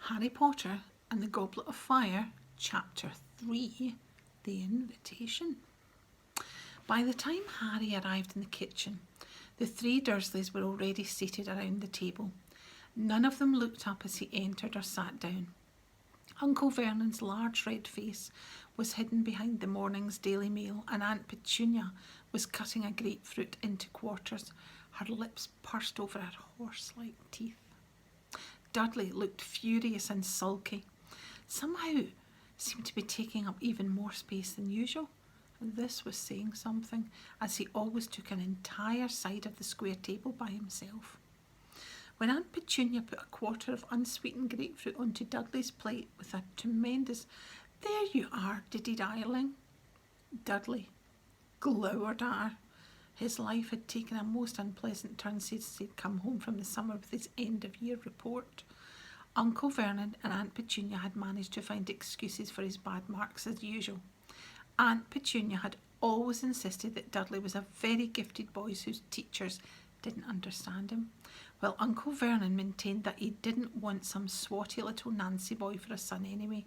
Harry Potter and the Goblet of Fire, Chapter 3, The Invitation. By the time Harry arrived in the kitchen, the three Dursleys were already seated around the table. None of them looked up as he entered or sat down. Uncle Vernon's large red face was hidden behind the morning's Daily Mail, and Aunt Petunia was cutting a grapefruit into quarters, her lips pursed over her horse-like teeth. Dudley looked furious and sulky. Somehow seemed to be taking up even more space than usual. And this was saying something, as he always took an entire side of the square table by himself. When Aunt Petunia put a quarter of unsweetened grapefruit onto Dudley's plate with a tremendous "There you are, Diddy darling," Dudley glowered at her. His life had taken a most unpleasant turn since he'd come home from the summer with his end-of-year report. Uncle Vernon and Aunt Petunia had managed to find excuses for his bad marks as usual. Aunt Petunia had always insisted that Dudley was a very gifted boy whose teachers didn't understand him, while Uncle Vernon maintained that he didn't want some swotty little Nancy boy for a son anyway.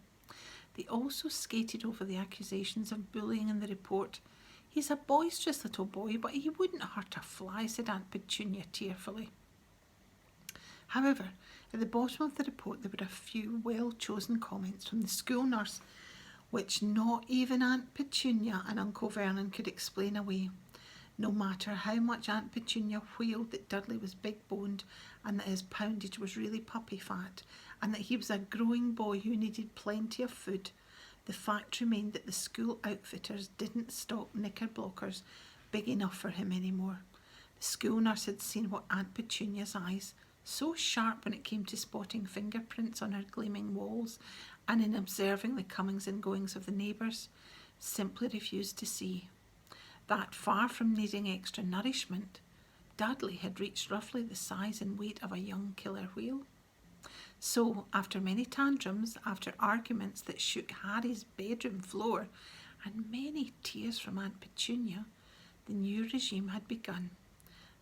They also skated over the accusations of bullying in the report. "He's a boisterous little boy, but he wouldn't hurt a fly," said Aunt Petunia tearfully. However, at the bottom of the report there were a few well-chosen comments from the school nurse, which not even Aunt Petunia and Uncle Vernon could explain away. No matter how much Aunt Petunia wailed that Dudley was big-boned and that his poundage was really puppy fat and that he was a growing boy who needed plenty of food, the fact remained that the school outfitters didn't stock knickerbockers big enough for him anymore. The school nurse had seen what Aunt Petunia's eyes, so sharp when it came to spotting fingerprints on her gleaming walls and in observing the comings and goings of the neighbours, simply refused to see. That far from needing extra nourishment, Dudley had reached roughly the size and weight of a young killer whale. So, after many tantrums, after arguments that shook Harry's bedroom floor, and many tears from Aunt Petunia, the new regime had begun.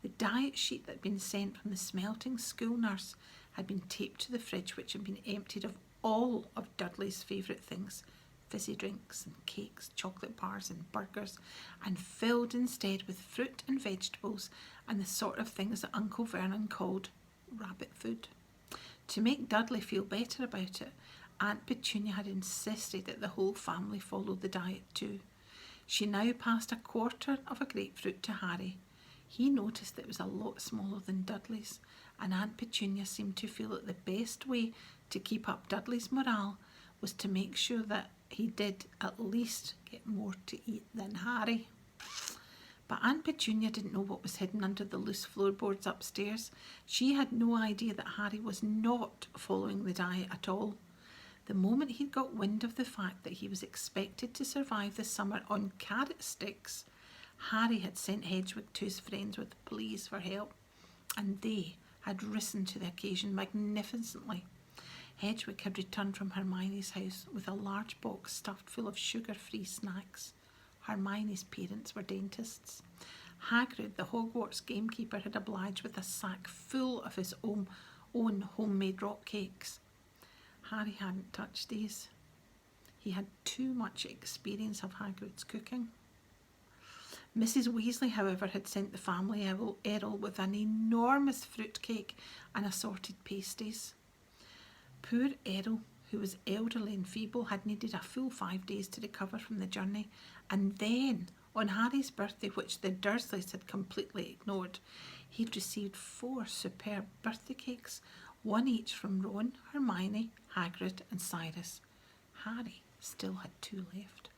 The diet sheet that had been sent from the smelting school nurse had been taped to the fridge, which had been emptied of all of Dudley's favourite things, fizzy drinks and cakes, chocolate bars and burgers, and filled instead with fruit and vegetables and the sort of things that Uncle Vernon called rabbit food. To make Dudley feel better about it, Aunt Petunia had insisted that the whole family follow the diet too. She now passed a quarter of a grapefruit to Harry. He noticed that it was a lot smaller than Dudley's, and Aunt Petunia seemed to feel that the best way to keep up Dudley's morale was to make sure that he did at least get more to eat than Harry. But Aunt Petunia didn't know what was hidden under the loose floorboards upstairs. She had no idea that Harry was not following the diet at all. The moment he'd got wind of the fact that he was expected to survive the summer on carrot sticks, Harry had sent Hedwig to his friends with pleas for help, and they had risen to the occasion magnificently. Hedwig had returned from Hermione's house with a large box stuffed full of sugar-free snacks. Hermione's parents were dentists. Hagrid, the Hogwarts gamekeeper, had obliged with a sack full of his own homemade rock cakes. Harry hadn't touched these. He had too much experience of Hagrid's cooking. Mrs. Weasley, however, had sent the family Errol with an enormous fruit cake and assorted pasties. Poor Errol, who was elderly and feeble, had needed a full 5 days to recover from the journey, and then, on Harry's birthday, which the Dursleys had completely ignored, he'd received 4 superb birthday cakes, one each from Ron, Hermione, Hagrid and Cyrus. Harry still had 2 left.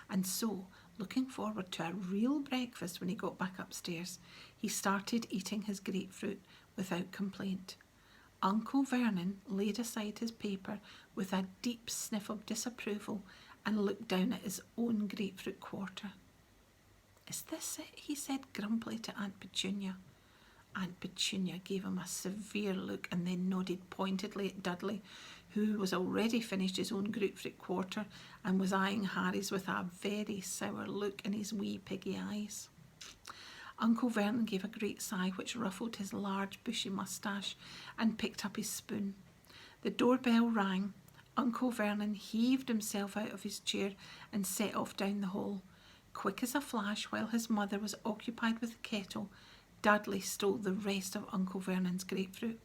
And so, looking forward to a real breakfast when he got back upstairs, he started eating his grapefruit without complaint. Uncle Vernon laid aside his paper with a deep sniff of disapproval and looked down at his own grapefruit quarter. "Is this it?" he said grumpily to Aunt Petunia. Aunt Petunia gave him a severe look and then nodded pointedly at Dudley, who was already finished his own grapefruit quarter and was eyeing Harry's with a very sour look in his wee piggy eyes. Uncle Vernon gave a great sigh which ruffled his large bushy moustache and picked up his spoon. The doorbell rang. Uncle Vernon heaved himself out of his chair and set off down the hall. Quick as a flash, while his mother was occupied with the kettle, Dudley stole the rest of Uncle Vernon's grapefruit.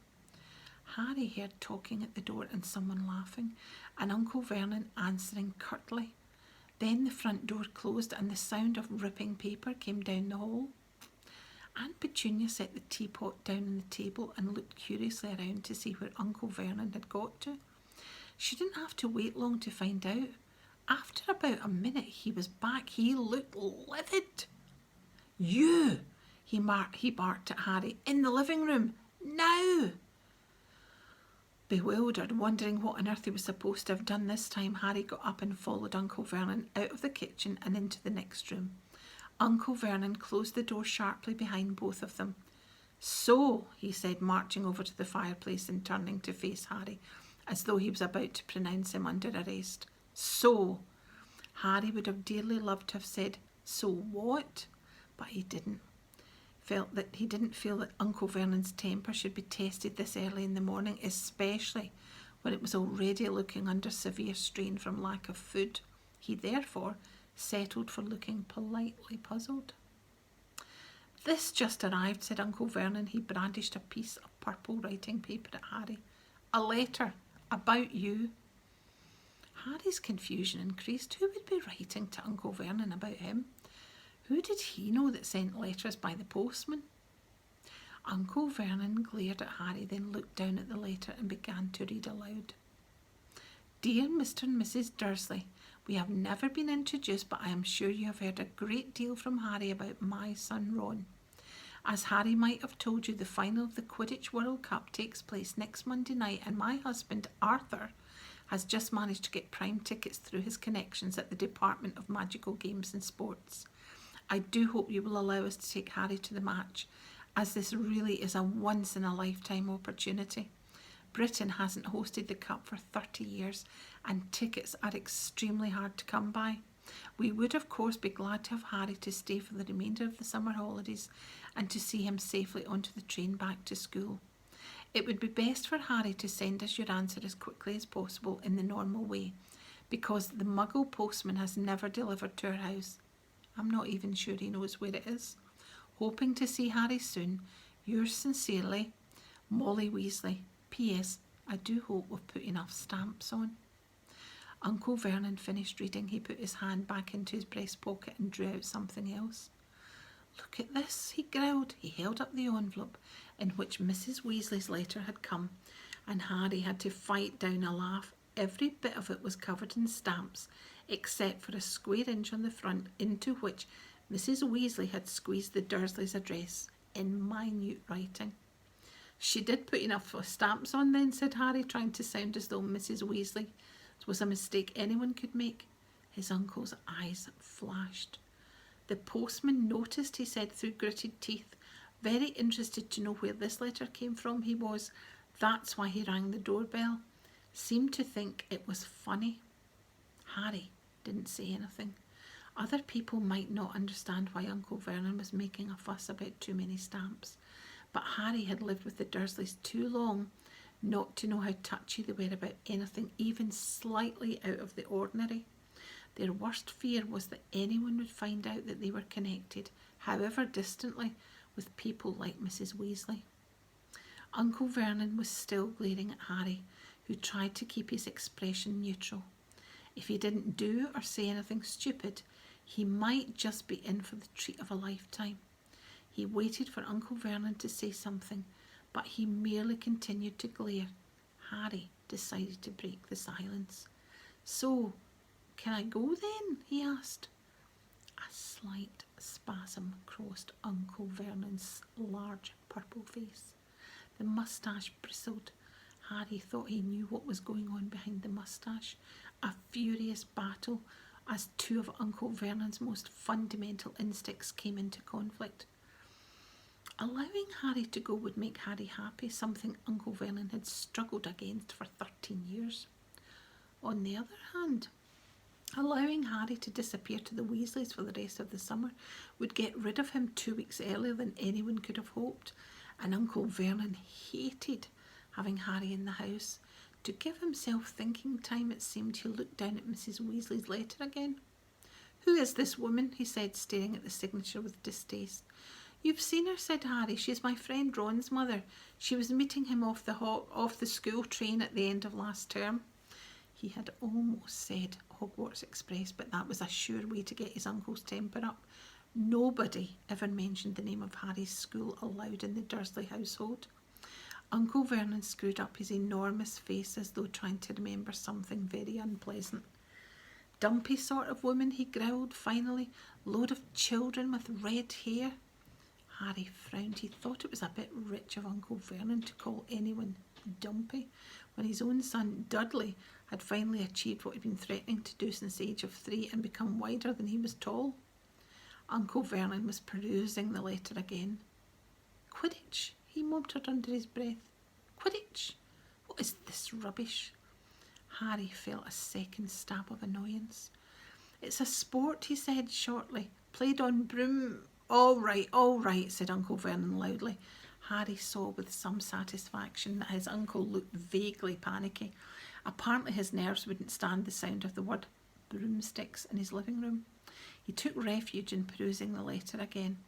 Harry heard talking at the door and someone laughing, and Uncle Vernon answering curtly. Then the front door closed and the sound of ripping paper came down the hall. Aunt Petunia set the teapot down on the table and looked curiously around to see where Uncle Vernon had got to. She didn't have to wait long to find out. After about a minute he was back. He looked livid. "You!" he barked at Harry. "In the living room! Now!" Bewildered, wondering what on earth he was supposed to have done this time, Harry got up and followed Uncle Vernon out of the kitchen and into the next room. Uncle Vernon closed the door sharply behind both of them. "So," he said, marching over to the fireplace and turning to face Harry, as though he was about to pronounce him under arrest. "So." Harry would have dearly loved to have said, "So what?" But he didn't. He didn't feel that Uncle Vernon's temper should be tested this early in the morning, especially when it was already looking under severe strain from lack of food. He therefore settled for looking politely puzzled. "This just arrived," said Uncle Vernon. He brandished a piece of purple writing paper at Harry. "A letter about you." Harry's confusion increased. Who would be writing to Uncle Vernon about him? Who did he know that sent letters by the postman? Uncle Vernon glared at Harry, then looked down at the letter and began to read aloud. "Dear Mr. and Mrs. Dursley, we have never been introduced, but I am sure you have heard a great deal from Harry about my son Ron. As Harry might have told you, the final of the Quidditch World Cup takes place next Monday night, and my husband, Arthur, has just managed to get prime tickets through his connections at the Department of Magical Games and Sports. I do hope you will allow us to take Harry to the match, as this really is a once-in-a-lifetime opportunity. Britain hasn't hosted the Cup for 30 years, and tickets are extremely hard to come by. We would, of course, be glad to have Harry to stay for the remainder of the summer holidays and to see him safely onto the train back to school. It would be best for Harry to send us your answer as quickly as possible in the normal way, because the Muggle postman has never delivered to our house. I'm not even sure he knows where it is. Hoping to see Harry soon. Yours sincerely, Molly Weasley. P.S. I do hope we've put enough stamps on." Uncle Vernon finished reading. He put his hand back into his breast pocket and drew out something else. "Look at this," he growled. He held up the envelope in which Mrs. Weasley's letter had come, and Harry had to fight down a laugh. Every bit of it was covered in stamps, except for a square inch on the front, into which Mrs. Weasley had squeezed the Dursleys' address in minute writing. "She did put enough stamps on then," said Harry, trying to sound as though Mrs. Weasley was a mistake anyone could make. His uncle's eyes flashed. "The postman noticed," he said through gritted teeth. "Very interested to know where this letter came from, he was. That's why he rang the doorbell. Seemed to think it was funny." Harry didn't say anything. Other people might not understand why Uncle Vernon was making a fuss about too many stamps, but Harry had lived with the Dursleys too long not to know how touchy they were about anything even slightly out of the ordinary. Their worst fear was that anyone would find out that they were connected, however distantly, with people like Mrs. Weasley. Uncle Vernon was still glaring at Harry, who tried to keep his expression neutral. If he didn't do or say anything stupid, he might just be in for the treat of a lifetime. He waited for Uncle Vernon to say something, but he merely continued to glare. Harry decided to break the silence. "So, can I go then?" he asked. A slight spasm crossed Uncle Vernon's large purple face. The moustache bristled. Harry thought he knew what was going on behind the moustache. A furious battle as two of Uncle Vernon's most fundamental instincts came into conflict. Allowing Harry to go would make Harry happy, something Uncle Vernon had struggled against for 13 years. On the other hand, allowing Harry to disappear to the Weasleys for the rest of the summer would get rid of him 2 weeks earlier than anyone could have hoped, and Uncle Vernon hated having Harry in the house. To give himself thinking time, it seemed, he looked down at Mrs. Weasley's letter again. "Who is this woman?" he said, staring at the signature with distaste. "You've seen her," said Harry. "She's my friend Ron's mother. She was meeting him off the school train at the end of last term." He had almost said Hogwarts Express, but that was a sure way to get his uncle's temper up. Nobody ever mentioned the name of Harry's school aloud in the Dursley household. Uncle Vernon screwed up his enormous face as though trying to remember something very unpleasant. "Dumpy sort of woman," he growled finally. "Load of children with red hair." Harry frowned. He thought it was a bit rich of Uncle Vernon to call anyone dumpy when his own son Dudley had finally achieved what he'd been threatening to do since the age of 3 and become wider than he was tall. Uncle Vernon was perusing the letter again. "Quidditch," he muttered under his breath. "Quidditch? What is this rubbish?" Harry felt a second stab of annoyance. "It's a sport," he said shortly. "Played on broom." All right," said Uncle Vernon loudly. Harry saw with some satisfaction that his uncle looked vaguely panicky. Apparently his nerves wouldn't stand the sound of the word broomsticks in his living room. He took refuge in perusing the letter again.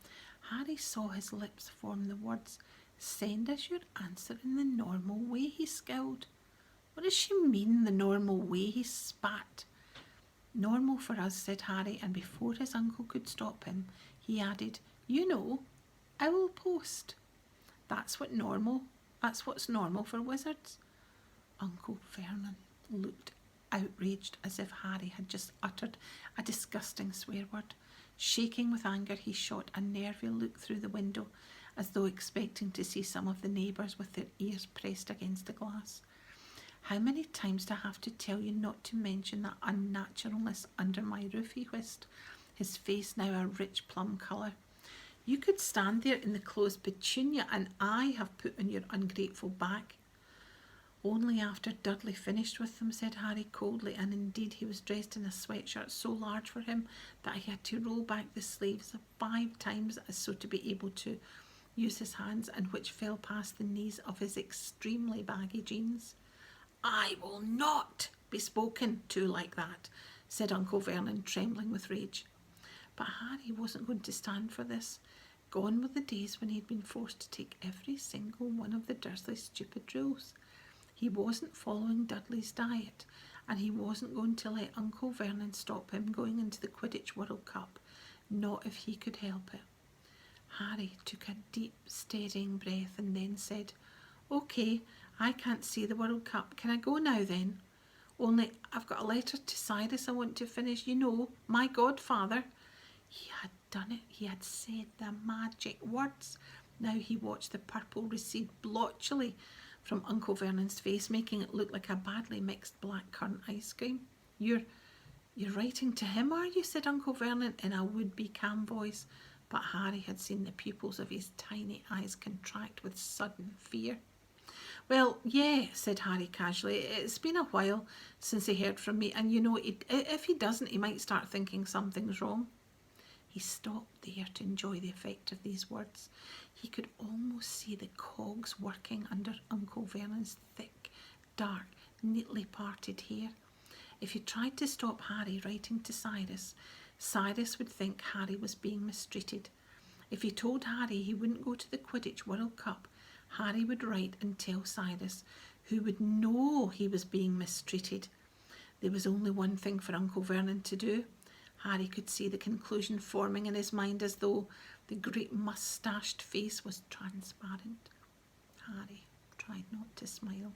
Harry saw his lips form the words, "Send us your answer in the normal way," he scowled. "What does she mean, the normal way?" he spat. "Normal for us," said Harry, and before his uncle could stop him, he added, "You know, owl post. That's what's normal for wizards." Uncle Vernon looked outraged, as if Harry had just uttered a disgusting swear word. Shaking with anger, he shot a nervy look through the window, as though expecting to see some of the neighbours with their ears pressed against the glass. "How many times do I have to tell you not to mention that unnaturalness under my roof?" he hissed, his face now a rich plum colour. "You could stand there in the clothes Petunia and I have put on your ungrateful back." "Only after Dudley finished with them," said Harry coldly, and indeed he was dressed in a sweatshirt so large for him that he had to roll back the sleeves 5 times as so to be able to use his hands, and which fell past the knees of his extremely baggy jeans. "I will not be spoken to like that," said Uncle Vernon, trembling with rage. But Harry wasn't going to stand for this. Gone were the days when he'd been forced to take every single one of the Dursley stupid rules. He wasn't following Dudley's diet, and he wasn't going to let Uncle Vernon stop him going into the Quidditch World Cup, not if he could help it. Harry took a deep, steadying breath and then said, "OK, I can't see the World Cup. Can I go now then? Only I've got a letter to Cyrus I want to finish. You know, my godfather." He had done it. He had said the magic words. Now he watched the purple recede blotchily from Uncle Vernon's face, making it look like a badly mixed blackcurrant ice cream. You're writing to him, are you?" said Uncle Vernon in a would-be calm voice, but Harry had seen the pupils of his tiny eyes contract with sudden fear. "Well, yeah," said Harry casually. "It's been a while since he heard from me, and you know, if he doesn't, he might start thinking something's wrong." He stopped there to enjoy the effect of these words. He could almost see the cogs working under Uncle Vernon's thick, dark, neatly parted hair. If he tried to stop Harry writing to Cyrus, Cyrus would think Harry was being mistreated. If he told Harry he wouldn't go to the Quidditch World Cup, Harry would write and tell Cyrus, who would know he was being mistreated. There was only one thing for Uncle Vernon to do. Harry could see the conclusion forming in his mind as though the great moustached face was transparent. Harry tried not to smile,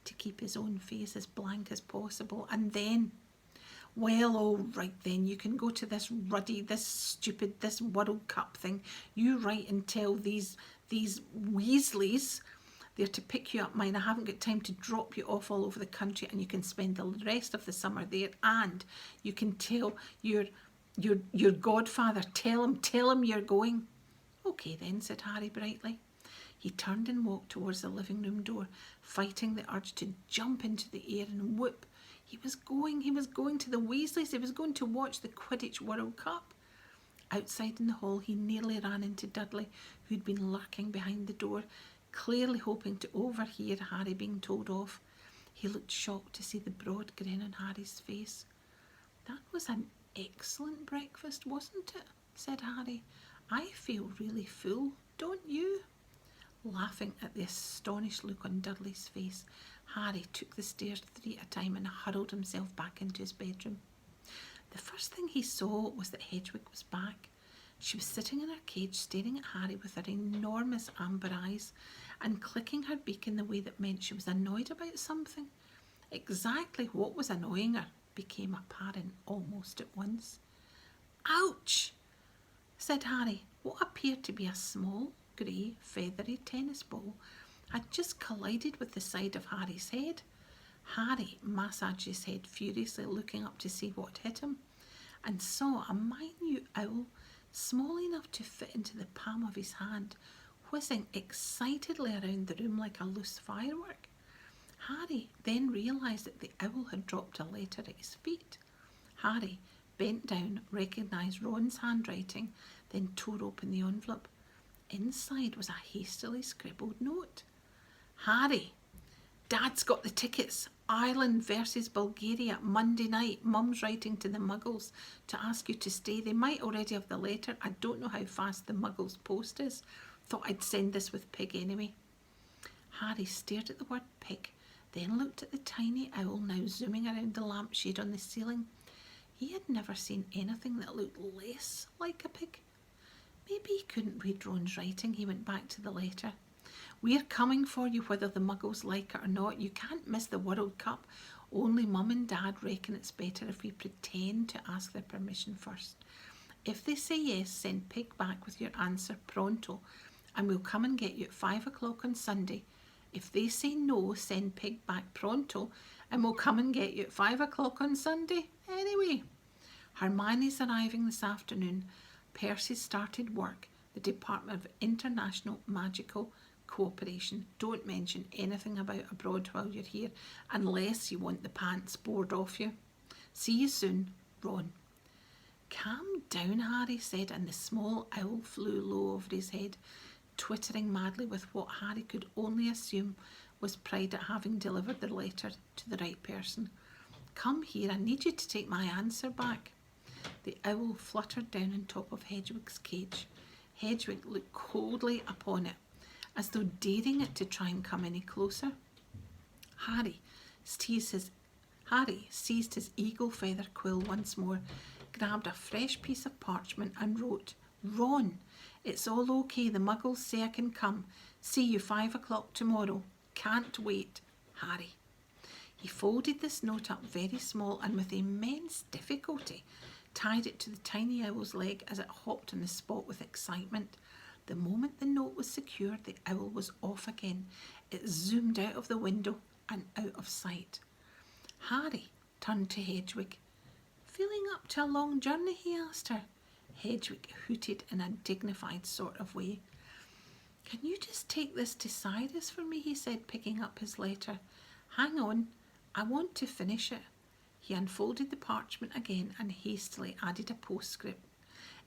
to keep his own face as blank as possible, and then, "Well, all right then, you can go to this ruddy, this stupid, this World Cup thing. You write and tell these Weasleys they're to pick you up mine. I haven't got time to drop you off all over the country, and you can spend the rest of the summer there, and you can tell your godfather, tell him you're going." "OK then," said Harry brightly. He turned and walked towards the living room door, fighting the urge to jump into the air and whoop. He was going to the Weasleys. He was going to watch the Quidditch World Cup. Outside in the hall, he nearly ran into Dudley, who'd been lurking behind the door, clearly hoping to overhear Harry being told off. He looked shocked to see the broad grin on Harry's face. "That was an excellent breakfast, wasn't it?" said Harry. "I feel really full, don't you?" Laughing at the astonished look on Dudley's face, Harry took the stairs 3 at a time and hurled himself back into his bedroom. The first thing he saw was that Hedwig was back. She was sitting in her cage staring at Harry with her enormous amber eyes and clicking her beak in the way that meant she was annoyed about something. Exactly what was annoying her became apparent almost at once. "Ouch!" said Harry. What appeared to be a small, grey, feathery tennis ball had just collided with the side of Harry's head. Harry massaged his head furiously, looking up to see what hit him, and saw a minute owl, small enough to fit into the palm of his hand, whizzing excitedly around the room like a loose firework. Harry then realised that the owl had dropped a letter at his feet. Harry bent down, recognised Ron's handwriting, then tore open the envelope. Inside was a hastily scribbled note. "Harry, Dad's got the tickets. Ireland versus Bulgaria, Monday night. Mum's writing to the Muggles to ask you to stay. They might already have the letter. I don't know how fast the Muggles post is. Thought I'd send this with Pig anyway." Harry stared at the word pig, then looked at the tiny owl now zooming around the lampshade on the ceiling. He had never seen anything that looked less like a pig. Maybe he couldn't read Ron's writing. He went back to the letter. "We're coming for you whether the Muggles like it or not. You can't miss the World Cup. Only Mum and Dad reckon it's better if we pretend to ask their permission first. If they say yes, send Pig back with your answer pronto, and we'll come and get you at 5 o'clock on Sunday. If they say no, send Pig back pronto, and we'll come and get you at 5 o'clock on Sunday anyway. Hermione's arriving this afternoon. Percy started work. The Department of International Magical Cooperation. Don't mention anything about abroad while you're here, unless you want the pants bored off you. See you soon, Ron." "Calm down," Harry said, and the small owl flew low over his head, twittering madly with what Harry could only assume was pride at having delivered the letter to the right person. "Come here, I need you to take my answer back." The owl fluttered down on top of Hedwig's cage. Hedwig looked coldly upon it, as though daring it to try and come any closer. Harry seized his eagle feather quill once more, grabbed a fresh piece of parchment and wrote, "Ron, it's all okay. The Muggles say I can come. See you 5 o'clock tomorrow. Can't wait, Harry." He folded this note up very small and with immense difficulty tied it to the tiny owl's leg as it hopped on the spot with excitement. The moment the note was secured, the owl was off again. It zoomed out of the window and out of sight. Harry turned to Hedwig. "Feeling up to a long journey?" he asked her. Hedwig hooted in a dignified sort of way. "Can you just take this to Cyrus for me?" he said, picking up his letter. "Hang on, I want to finish it." He unfolded the parchment again and hastily added a postscript.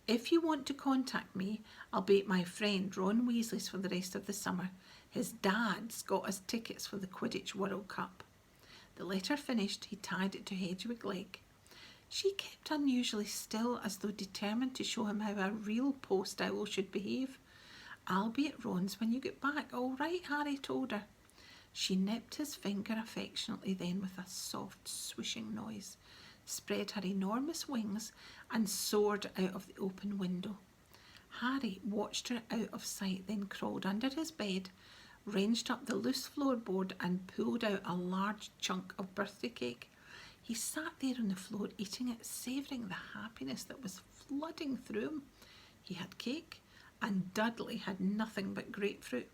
"If you want to contact me, I'll be at my friend Ron Weasley's for the rest of the summer. His dad's got us tickets for the Quidditch World Cup." The letter finished, he tied it to Hedwig's leg. She kept unusually still, as though determined to show him how a real post owl should behave. "I'll be at Ron's when you get back, all right?" Harry told her. She nipped his finger affectionately, then with a soft swishing noise, spread her enormous wings and soared out of the open window. Harry watched her out of sight, then crawled under his bed, wrenched up the loose floorboard and pulled out a large chunk of birthday cake. He sat there on the floor eating it, savouring the happiness that was flooding through him. He had cake, and Dudley had nothing but grapefruit.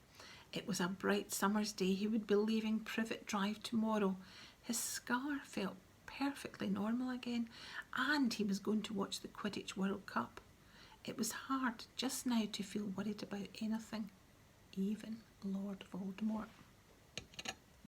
It was a bright summer's day. He would be leaving Privet Drive tomorrow. His scar felt perfectly normal again, and he was going to watch the Quidditch World Cup. It was hard just now to feel worried about anything, even Lord Voldemort.